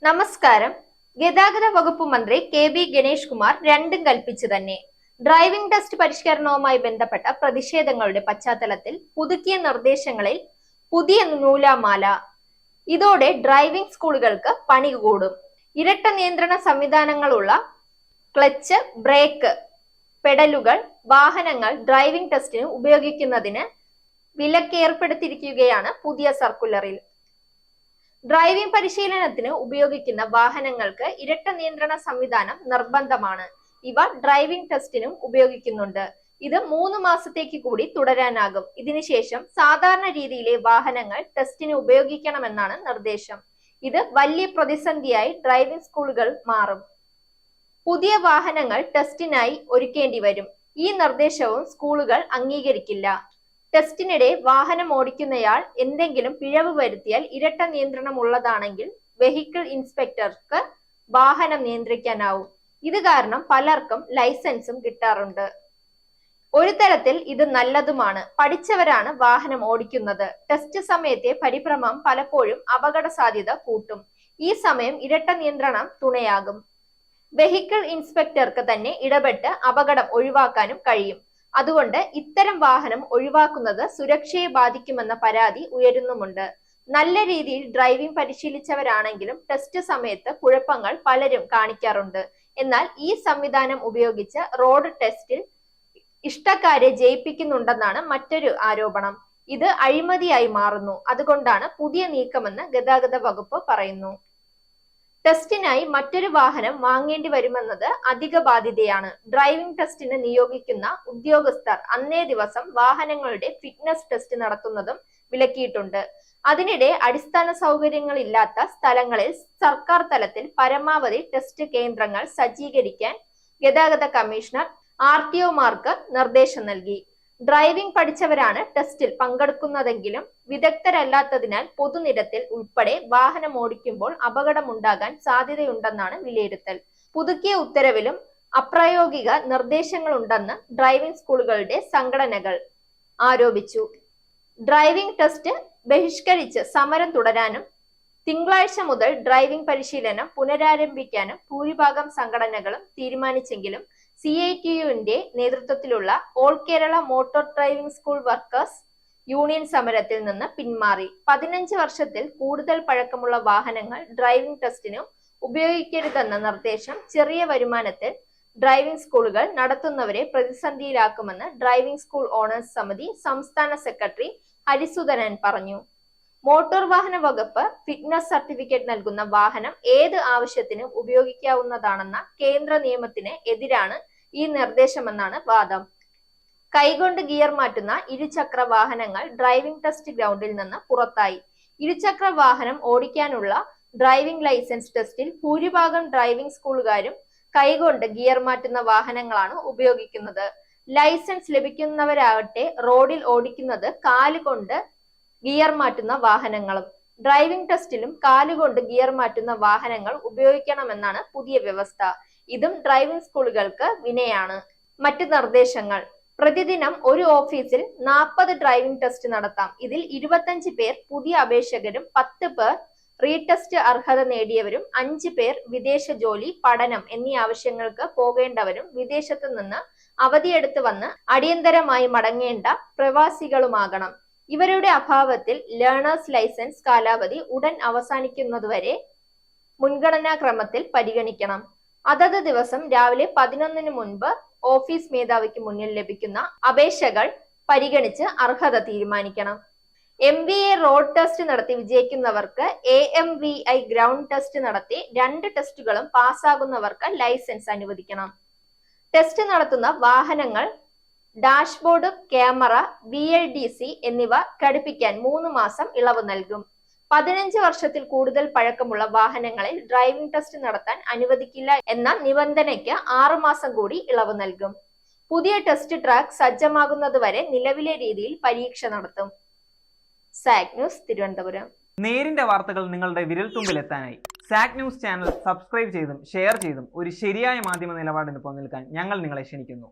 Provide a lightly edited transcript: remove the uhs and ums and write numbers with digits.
നമസ്കാരം. ഗതാഗത വകുപ്പ് മന്ത്രി കെ.ബി. ഗണേഷ് കുമാർ രണ്ടും കൽപ്പിച്ചു തന്നെ. ഡ്രൈവിംഗ് ടെസ്റ്റ് പരിഷ്കരണവുമായി ബന്ധപ്പെട്ട പ്രതിഷേധങ്ങളുടെ പശ്ചാത്തലത്തിൽ പുതുക്കിയ നിർദ്ദേശങ്ങളിൽ പുതിയ നൂലാമാല. ഇതോടെ ഡ്രൈവിംഗ് സ്കൂളുകൾക്ക് പണി കൂടും. ഇരട്ട നിയന്ത്രണ സംവിധാനങ്ങളുള്ള ക്ലച്ച്, ബ്രേക്ക് പെഡലുകൾ വാഹനങ്ങൾ ഡ്രൈവിംഗ് ടെസ്റ്റിന് ഉപയോഗിക്കുന്നതിന് വിലക്കേർപ്പെടുത്തിയിരിക്കുകയാണ് പുതിയ സർക്കുലറിൽ. ഡ്രൈവിംഗ് പരിശീലനത്തിന് ഉപയോഗിക്കുന്ന വാഹനങ്ങൾക്ക് ഇരട്ട നിയന്ത്രണ സംവിധാനം നിർബന്ധമാണ്. ഇവ ഡ്രൈവിംഗ് ടെസ്റ്റിനും ഉപയോഗിക്കുന്നുണ്ട്. ഇത് 3 മാസത്തേക്ക് കൂടി തുടരാനാകും. ഇതിനുശേഷം സാധാരണ രീതിയിലെ വാഹനങ്ങൾ ടെസ്റ്റിന് ഉപയോഗിക്കണമെന്നാണ് നിർദ്ദേശം. ഇത് വലിയ പ്രതിസന്ധിയായി ഡ്രൈവിംഗ് സ്കൂളുകൾ മാറും. പുതിയ വാഹനങ്ങൾ ടെസ്റ്റിനായി ഒരുക്കേണ്ടി വരും. ഈ നിർദ്ദേശവും സ്കൂളുകൾ അംഗീകരിക്കില്ല. ടെസ്റ്റിനിടെ വാഹനം ഓടിക്കുന്നയാൾ എന്തെങ്കിലും പിഴവ് വരുത്തിയാൽ ഇരട്ട നിയന്ത്രണം ഉള്ളതാണെങ്കിൽ വെഹിക്കിൾ ഇൻസ്പെക്ടർക്ക് വാഹനം നിയന്ത്രിക്കാനാവും. ഇത് കാരണം പലർക്കും ലൈസൻസും കിട്ടാറുണ്ട്. ഒരു തരത്തിൽ ഇത് നല്ലതുമാണ്. പഠിച്ചവരാണ് വാഹനം ഓടിക്കുന്നത്. ടെസ്റ്റ് സമയത്തെ പരിഭ്രമം പലപ്പോഴും അപകട സാധ്യത കൂട്ടും. ഈ സമയം ഇരട്ട നിയന്ത്രണം തുണയാകും. വെഹിക്കിൾ ഇൻസ്പെക്ടർക്ക് തന്നെ ഇടപെട്ട് അപകടം ഒഴിവാക്കാനും കഴിയും. അതുകൊണ്ട് ഇത്തരം വാഹനം ഒഴിവാക്കുന്നത് സുരക്ഷയെ ബാധിക്കുമെന്ന പരാതി ഉയരുന്നുമുണ്ട്. നല്ല രീതിയിൽ ഡ്രൈവിംഗ് പരിശീലിച്ചവരാണെങ്കിലും ടെസ്റ്റ് സമയത്ത് കുഴപ്പങ്ങൾ പലരും കാണിക്കാറുണ്ട്. എന്നാൽ ഈ സംവിധാനം ഉപയോഗിച്ച് റോഡ് ടെസ്റ്റിൽ ഇഷ്ടക്കാരെ ജയിപ്പിക്കുന്നുണ്ടെന്നാണ് മറ്റൊരു ആരോപണം. ഇത് അഴിമതിയായി മാറുന്നു. അതുകൊണ്ടാണ് പുതിയ നീക്കമെന്ന് ഗതാഗത വകുപ്പ് പറയുന്നു. ടെസ്റ്റിനായി മറ്റൊരു വാഹനം വാങ്ങേണ്ടി വരുമെന്നത് അധിക ബാധ്യതയാണ്. ഡ്രൈവിംഗ് ടെസ്റ്റിന് നിയോഗിക്കുന്ന ഉദ്യോഗസ്ഥർ അന്നേ ദിവസം വാഹനങ്ങളുടെ ഫിറ്റ്നസ് ടെസ്റ്റ് നടത്തുന്നതും വിലക്കിയിട്ടുണ്ട്. അതിനിടെ അടിസ്ഥാന സൗകര്യങ്ങളില്ലാത്ത സ്ഥലങ്ങളിൽ സർക്കാർ തലത്തിൽ പരമാവധി ടെസ്റ്റ് കേന്ദ്രങ്ങൾ സജ്ജീകരിക്കാൻ ഗതാഗത കമ്മീഷണർ RTOമാർക്ക് നിർദ്ദേശം നൽകി. ഡ്രൈവിംഗ് പഠിച്ചവരാണ് ടെസ്റ്റിൽ പങ്കെടുക്കുന്നതെങ്കിലും വിദഗ്ധരല്ലാത്തതിനാൽ പൊതുനിരത്തിൽ ഉൾപ്പെടെ വാഹനം ഓടിക്കുമ്പോൾ അപകടമുണ്ടാകാൻ സാധ്യതയുണ്ടെന്നാണ് വിലയിരുത്തൽ. പുതുക്കിയ ഉത്തരവിലും അപ്രായോഗിക നിർദ്ദേശങ്ങളുണ്ടെന്ന് ഡ്രൈവിംഗ് സ്കൂളുകളുടെ സംഘടനകൾ ആരോപിച്ചു. ഡ്രൈവിംഗ് ടെസ്റ്റ് ബഹിഷ്കരിച്ച് സമരം തുടരാനും തിങ്കളാഴ്ച മുതൽ ഡ്രൈവിംഗ് പരിശീലനം പുനരാരംഭിക്കാനും ഭൂരിഭാഗം സംഘടനകളും തീരുമാനിച്ചെങ്കിലും CITUവിന്റെ നേതൃത്വത്തിലുള്ള all Kerala motor driving school workers union സമരത്തിൽ നിന്ന് പിന്മാറി. 15 വർഷത്തിൽ കൂടുതൽ പഴക്കമുള്ള വാഹനങ്ങൾ ഡ്രൈവിംഗ് ടെസ്റ്റിന് ഉപയോഗിക്കരുതെന്ന നിർദ്ദേശം ചെറിയ വരുമാനത്തിൽ ഡ്രൈവിംഗ് സ്കൂളുകൾ നടത്തുന്നവരെ പ്രതിസന്ധിയിലാക്കുമെന്ന് ഡ്രൈവിംഗ് സ്കൂൾ ഓണേഴ്സ് സമിതി സംസ്ഥാന സെക്രട്ടറി ഹരിസുധരൻ പറഞ്ഞു. മോട്ടോർ വാഹന വകുപ്പ് ഫിറ്റ്നസ് സർട്ടിഫിക്കറ്റ് നൽകുന്ന വാഹനം ഏത് ആവശ്യത്തിനും ഉപയോഗിക്കാവുന്നതാണെന്ന കേന്ദ്ര നിയമത്തിന് എതിരാണ് ഈ നിർദ്ദേശമെന്നാണ് വാദം. കൈകൊണ്ട് ഗിയർ മാറ്റുന്ന ഇരുചക്ര വാഹനങ്ങൾ ഡ്രൈവിംഗ് ടെസ്റ്റ് ഗ്രൗണ്ടിൽ നിന്ന് പുറത്തായി. ഇരുചക്ര വാഹനം ഓടിക്കാനുള്ള ഡ്രൈവിംഗ് ലൈസൻസ് ടെസ്റ്റിൽ ഭൂരിഭാഗം ഡ്രൈവിംഗ് സ്കൂളുകാരും കൈകൊണ്ട് ഗിയർ മാറ്റുന്ന വാഹനങ്ങളാണ് ഉപയോഗിക്കുന്നത്. ലൈസൻസ് ലഭിക്കുന്നവരാകട്ടെ റോഡിൽ ഓടിക്കുന്നത് കാലുകൊണ്ട് ഗിയർ മാറ്റുന്ന വാഹനങ്ങളും. ഡ്രൈവിംഗ് ടെസ്റ്റിലും കാലുകൊണ്ട് ഗിയർ മാറ്റുന്ന വാഹനങ്ങൾ ഉപയോഗിക്കണമെന്നാണ് പുതിയ വ്യവസ്ഥ. ഇതും ഡ്രൈവിംഗ് സ്കൂളുകൾക്ക് വിനയാണ്. മറ്റ് നിർദ്ദേശങ്ങൾ: പ്രതിദിനം ഒരു ഓഫീസിൽ 40 ഡ്രൈവിംഗ് ടെസ്റ്റ് നടത്താം. ഇതിൽ 25 പേർ പുതിയ അപേക്ഷകരും 10 പേർ റീടെസ്റ്റ് അർഹത നേടിയവരും 5 പേർ വിദേശ ജോലി, പഠനം എന്നീ ആവശ്യങ്ങൾക്ക് പോകേണ്ടവരും വിദേശത്തു നിന്ന് അവധിയെടുത്ത് വന്ന് അടിയന്തരമായി മടങ്ങേണ്ട പ്രവാസികളുമാകണം. ഇവരുടെ അഭാവത്തിൽ ലേണേഴ്സ് ലൈസൻസ് കാലാവധി ഉടൻ അവസാനിക്കുന്നതുവരെ മുൻഗണനാ ക്രമത്തിൽ പരിഗണിക്കണം. അതത് ദിവസം രാവിലെ 11 മുൻപ് ഓഫീസ് മേധാവിക്ക് മുന്നിൽ ലഭിക്കുന്ന അപേക്ഷകൾ പരിഗണിച്ച് അർഹത തീരുമാനിക്കണം. MVA റോഡ് ടെസ്റ്റ് നടത്തി വിജയിക്കുന്നവർക്ക് AMVI ഗ്രൗണ്ട് ടെസ്റ്റ് നടത്തി 2 ടെസ്റ്റുകളും പാസ്സാകുന്നവർക്ക് ലൈസൻസ് അനുവദിക്കണം. ടെസ്റ്റ് നടത്തുന്ന വാഹനങ്ങൾ ഡാഷ്ബോർഡ്, ക്യാമറ, VLDC എന്നിവ ഘടിപ്പിക്കാൻ 3 മാസം ഇളവ് നൽകും. 15 വർഷത്തിൽ കൂടുതൽ പഴക്കമുള്ള വാഹനങ്ങളിൽ ഡ്രൈവിംഗ് ടെസ്റ്റ് നടത്താൻ അനുവദിക്കില്ല എന്ന നിബന്ധനയ്ക്ക് 6 മാസം കൂടി ഇളവ് നൽകും. പുതിയ ടെസ്റ്റ് ട്രാക്ക് സജ്ജമാകുന്നതുവരെ നിലവിലെ രീതിയിൽ പരീക്ഷ നടത്തും. സാക് ന്യൂസ്, തിരുവനന്തപുരം. നേരിന്റെ വാർത്തകൾ നിങ്ങളുടെ വിരൽത്തുമ്പിലെത്താനായി സാക് ന്യൂസ് ചാനൽ സബ്സ്ക്രൈബ് ചെയ്തും ഷെയർ ചെയ്തും ഒരു ശരിയായ മാധ്യമ നിലപാടിന് പോകാൻ ഞങ്ങൾ നിങ്ങളെ ക്ഷണിക്കുന്നു.